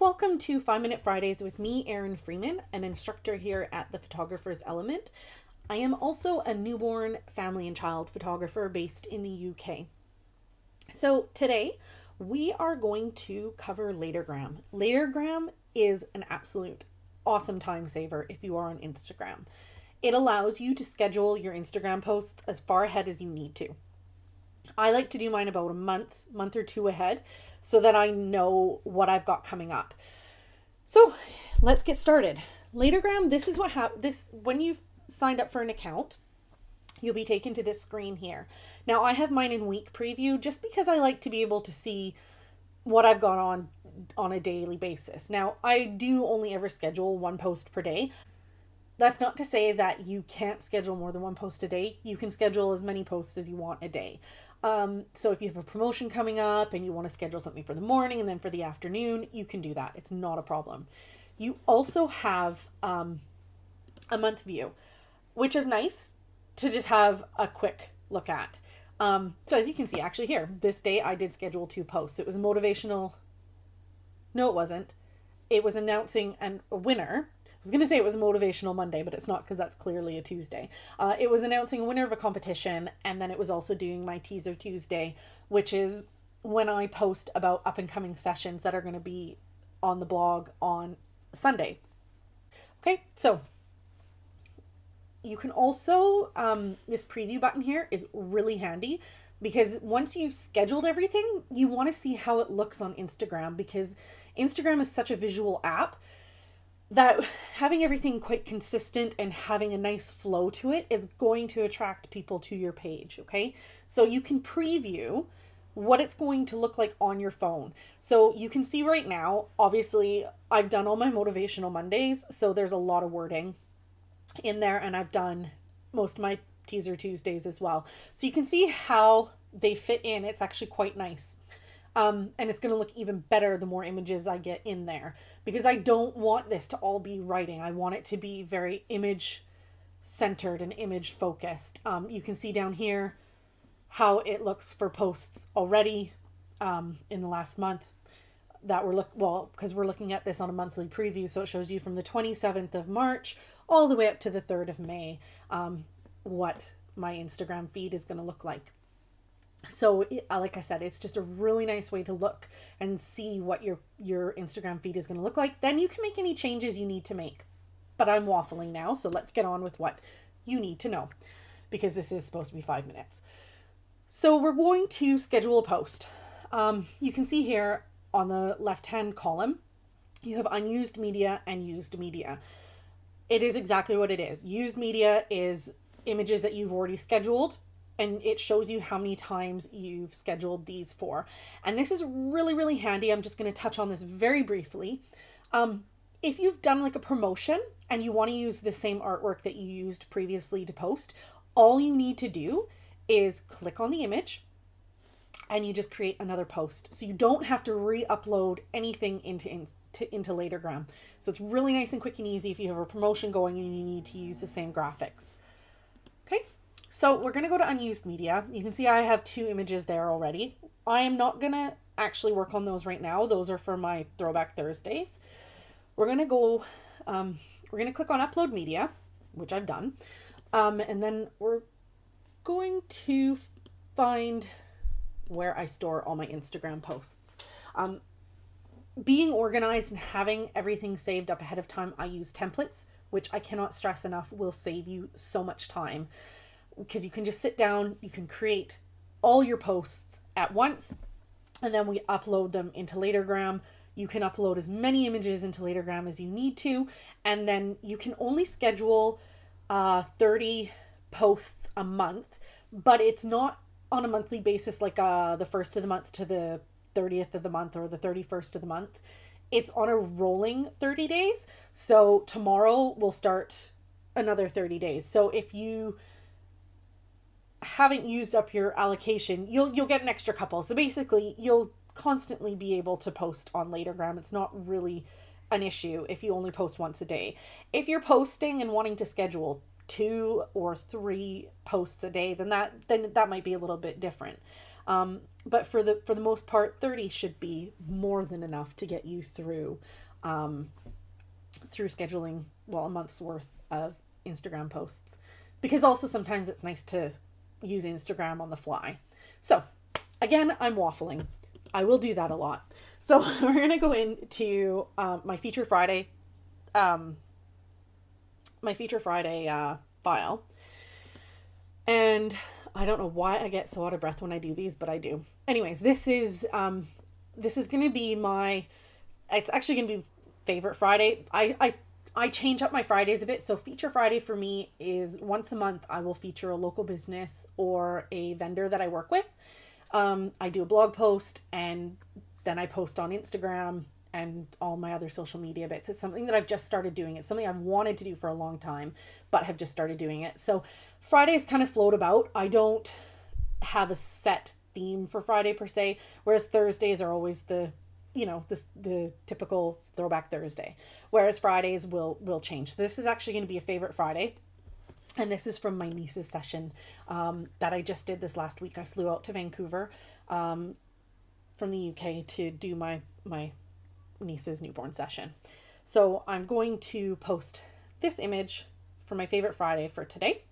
welcome to 5 Minute Fridays with me, Erin Freeman, an instructor here at the Photographer's Element. I am also a newborn family and child photographer based in the UK. So today we are going to cover Latergram. Latergram is an absolute awesome time saver if you are on Instagram. It allows you to schedule your Instagram posts as far ahead as you need to. I like to do mine about a month or two ahead so that I know what I've got coming up. So let's get started. Latergram, this is what happens when you've signed up for an account. You'll be taken to this screen here. Now I have mine in week preview just because I like to be able to see what I've got on a daily basis. Now I do only ever schedule one post per day. That's not to say that you can't schedule more than one post a day. You can schedule as many posts as you want a day. So if you have a promotion coming up and you want to schedule something for the morning and then for the afternoon, you can do that. It's not a problem. You also have a month view, which is nice to just have a quick look at. So as you can see, actually here, this day I did schedule 2 posts. It was motivational. No, it wasn't. It was announcing a winner. I was going to say it was a motivational Monday, but it's not because that's clearly a Tuesday. It was announcing a winner of a competition, and then it was also doing my Teaser Tuesday, which is when I post about up-and-coming sessions that are going to be on the blog on Sunday. Okay, so you can also, this preview button here is really handy because once you've scheduled everything, you want to see how it looks on Instagram because Instagram is such a visual app that having everything quite consistent and having a nice flow to it is going to attract people to your page, okay? So you can preview what it's going to look like on your phone. So you can see right now, obviously, I've done all my motivational Mondays, so there's a lot of wording in there, and I've done most of my Teaser Tuesdays as well. So you can see how they fit in. It's actually quite nice. And it's going to look even better the more images I get in there because I don't want this to all be writing. I want it to be very image centered and image focused. You can see down here how it looks for posts already in the last month that because we're looking at this on a monthly preview. So it shows you from the 27th of March all the way up to the 3rd of May what my Instagram feed is going to look like. So like I said, it's just a really nice way to look and see what your Instagram feed is going to look like. Then you can make any changes you need to make. But I'm waffling now, so let's get on with what you need to know because this is supposed to be 5 minutes. So we're going to schedule a post. You can see here on the left-hand column, you have unused media and used media. It is exactly what it is. Used media is images that you've already scheduled, and it shows you how many times you've scheduled these for. And this is really, really handy. I'm just going to touch on this very briefly. If you've done like a promotion and you want to use the same artwork that you used previously to post, all you need to do is click on the image and you just create another post. So you don't have to re-upload anything into Latergram. So it's really nice and quick and easy if you have a promotion going and you need to use the same graphics. Okay. So we're going to go to unused media. You can see I have 2 images there already. I am not going to actually work on those right now. Those are for my Throwback Thursdays. We're going to go, we're going to click on upload media, which I've done. And then we're going to find where I store all my Instagram posts. Being organized and having everything saved up ahead of time, I use templates, which I cannot stress enough will save you so much time. Because you can just sit down, you can create all your posts at once, and then we upload them into Latergram. You can upload as many images into Latergram as you need to, and then you can only schedule 30 posts a month, but it's not on a monthly basis like the 1st of the month to the 30th of the month or the 31st of the month. It's on a rolling 30 days. So tomorrow we'll start another 30 days. So if you haven't used up your allocation, you'll get an extra couple. So basically you'll constantly be able to post on Latergram. It's not really an issue if you only post once a day. If you're posting and wanting to schedule 2 or 3 posts a day, then that might be a little bit different. But for the most part, 30 should be more than enough to get you through scheduling, well, a month's worth of Instagram posts. Because also sometimes it's nice to use Instagram on the fly. So again, I'm waffling. I will do that a lot. So we're going to go into my Feature Friday file. And I don't know why I get so out of breath when I do these, but I do. Anyways, this is going to be it's actually going to be favorite Friday. I change up my Fridays a bit. So Feature Friday for me is once a month I will feature a local business or a vendor that I work with. I do a blog post and then I post on Instagram and all my other social media bits. It's something that I've just started doing. It's something I've wanted to do for a long time, but have just started doing it. So Fridays kind of float about. I don't have a set theme for Friday per se, whereas Thursdays are always the typical Throwback Thursday, whereas Fridays will change. So this is actually going to be a favorite Friday. And this is from my niece's session that I just did this last week. I flew out to Vancouver from the UK to do my niece's newborn session. So I'm going to post this image for my favorite Friday for today.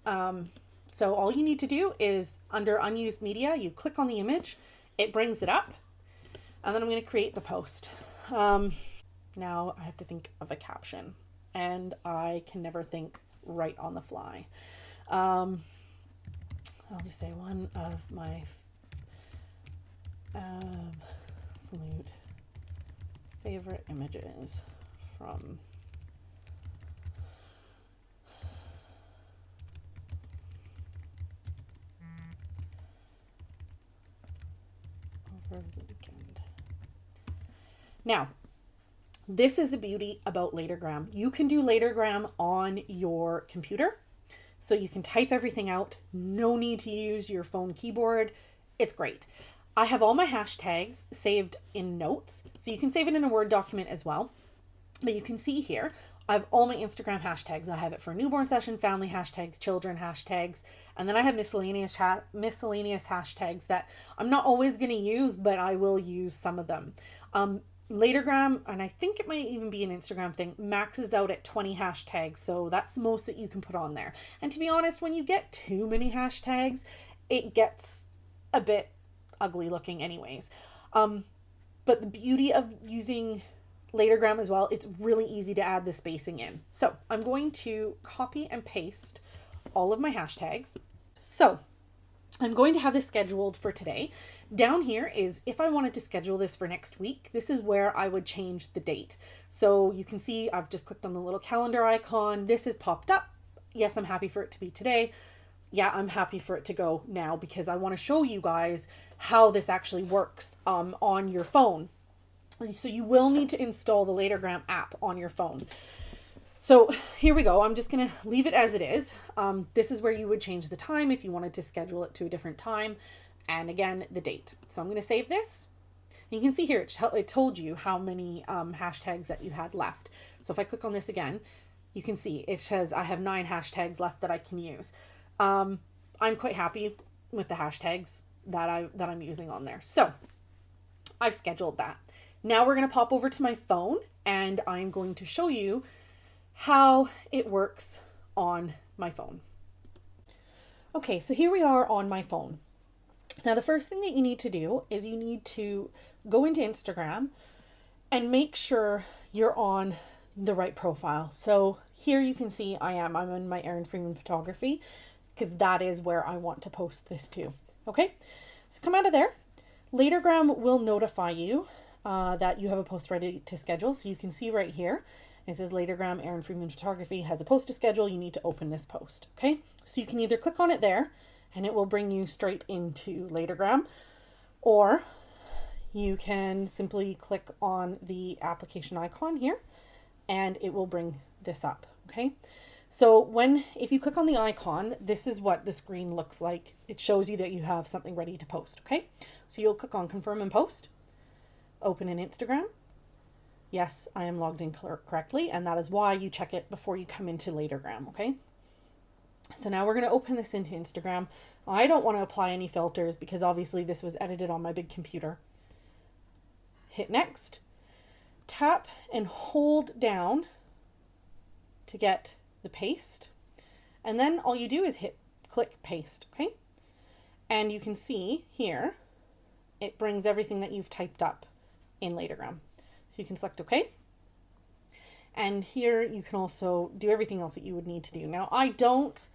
So all you need to do is under unused media, you click on the image, it brings it up, and then I'm going to create the post. Now I have to think of a caption, and I can never think right on the fly. I'll just say one of my absolute favorite images from over the weekend. Now, this is the beauty about Latergram. You can do Latergram on your computer. So you can type everything out. No need to use your phone keyboard. It's great. I have all my hashtags saved in notes. So you can save it in a Word document as well. But you can see here, I have all my Instagram hashtags. I have it for newborn session, family hashtags, children hashtags. And then I have miscellaneous hashtags that I'm not always going to use, but I will use some of them. Latergram, and I think it might even be an Instagram thing, maxes out at 20 hashtags. So that's the most that you can put on there. And to be honest, when you get too many hashtags, it gets a bit ugly looking anyways. But the beauty of using Latergram as well, it's really easy to add the spacing in. So I'm going to copy and paste all of my hashtags. So I'm going to have this scheduled for today. Down here is if I wanted to schedule this for next week, this is where I would change the date. So you can see I've just clicked on the little calendar icon. This has popped up. Yes, I'm happy for it to be today. Yeah, I'm happy for it to go now because I want to show you guys how this actually works on your phone. So you will need to install the Latergram app on your phone. So here we go. I'm just going to leave it as it is. This is where you would change the time if you wanted to schedule it to a different time. And again, the date. So I'm going to save this. And you can see here, it told you how many hashtags that you had left. So if I click on this again, you can see it says I have 9 hashtags left that I can use. I'm quite happy with the hashtags that I'm using on there. So I've scheduled that. Now we're going to pop over to my phone and I'm going to show you how it works on my phone. Okay, so here we are on my phone. Now the first thing that you need to do is you need to go into Instagram and make sure you're on the right profile. So here you can see I'm in my Erin Freeman photography because that is where I want to post this to. Okay, so come out of there. Latergram will notify you that you have a post ready to schedule. So you can see right here, it says Latergram Erin Freeman Photography has a post to schedule. You need to open this post. Okay, so you can either click on it there and it will bring you straight into Latergram, or you can simply click on the application icon here and it will bring this up. Okay, so if you click on the icon, this is what the screen looks like. It shows you that you have something ready to post. Okay, so you'll click on confirm and post, open an Instagram. Yes, I am logged in correctly, and that is why you check it before you come into Latergram. Okay, so now we're going to open this into Instagram. I don't want to apply any filters because obviously this was edited on my big computer. Hit next. Tap and hold down to get the paste. And then all you do is click paste, okay? And you can see here, it brings everything that you've typed up in Latergram. So you can select okay. And here you can also do everything else that you would need to do. Now, I don't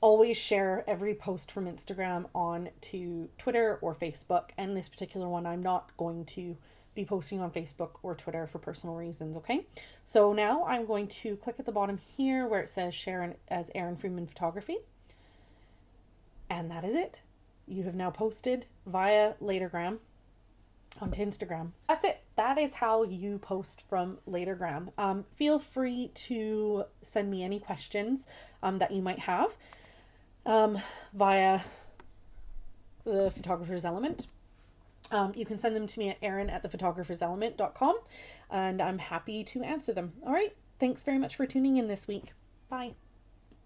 always share every post from Instagram on to Twitter or Facebook. And this particular one, I'm not going to be posting on Facebook or Twitter for personal reasons, okay? So now I'm going to click at the bottom here where it says share as Erin Freeman Photography. And that is it. You have now posted via Latergram onto Instagram. That's it. That is how you post from Latergram. Feel free to send me any questions that you might have via the Photographer's Element. You can send them to me at erin@thephotographerselement.com, and I'm happy to answer them. All right. Thanks very much for tuning in this week. Bye.